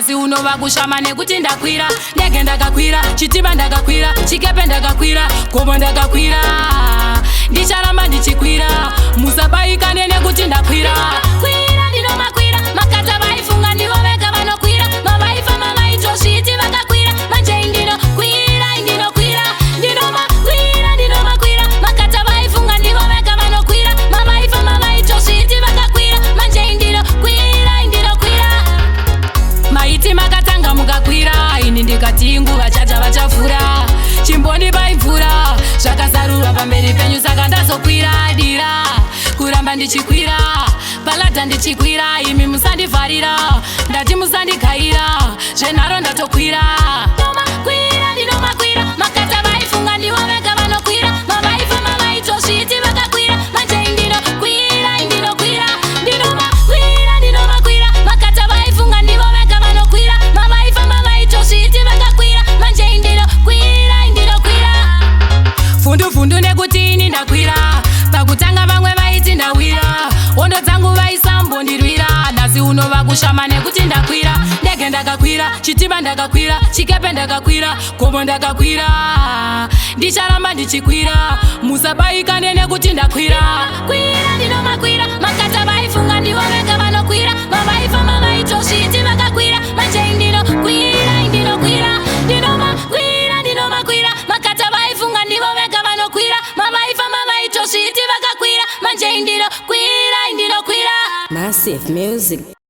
Nasi unova kushama nekuti ndakwira. Ndege ndakakwira, chitiba ndakakwira, chikepe ndakakwira, gomo ndakakwira. Ndicharamba ndichikwira, musabaikane nekuti ndakwira. Kwira ndinomakwira, makata vaifunga ndivo vega vanokwira. Mavaifa mavaitosviti vakakwira, manje ndinokwira, ndinokwira. Ndinomakwira, ndinomakwira, makata vaifunga ndivo vega vanokwira. Mavaifa mavaitosviti vakakwira, manje ndinokwira, ndinokwira. Maiti makatanga mukakwira, ini ndikati inguva chacha vachafura. Chimboni paimvura, zvakazarurwa pamberi penyu saka ndazokwira dira. Kuramba ndichikwira, palata ndichikwira, imi musandivharira, ndati musandigaira, zvenharo ndatokwira. Ndinomakwira, ndinomakwira, makata vaifunga ndivo vega vanokwira. Mavaifa mavaitosviti vakakwira, manje ndinokwira, ndinokwira. Ndinomakwira, ndinomakwira, makata vaifunga ndivo vega vanokwira. Mavaifa mavaitosviti vakakwira, manje ndinokwira, ndinokwira. Fundu nekuti ini ndakwira, pakutanga vamwe vaiti ndawira, hondo dzangu vaisambondirwira. Nasi unova kushama nekuti ndakwira. Ndege ndakakwira, chitiba ndakakwira, chikepe ndakakwira, gomo ndakakwira. Ndicharamba ndichikwira, musabaikane nekuti ndakwira. Kwira ndinomakwira, makata vaifunga ndivo vega vanokwira. Mavaifa mavaitosviti vakakwira, manje ndinokwira, ndinokwira. Ndinomakwira, ndinomakwira, makata vaifunga ndivo vega vanokwira. Mavaifa mavaitosviti vakakwira, manje ndinokwira, ndinokwira. Massive music.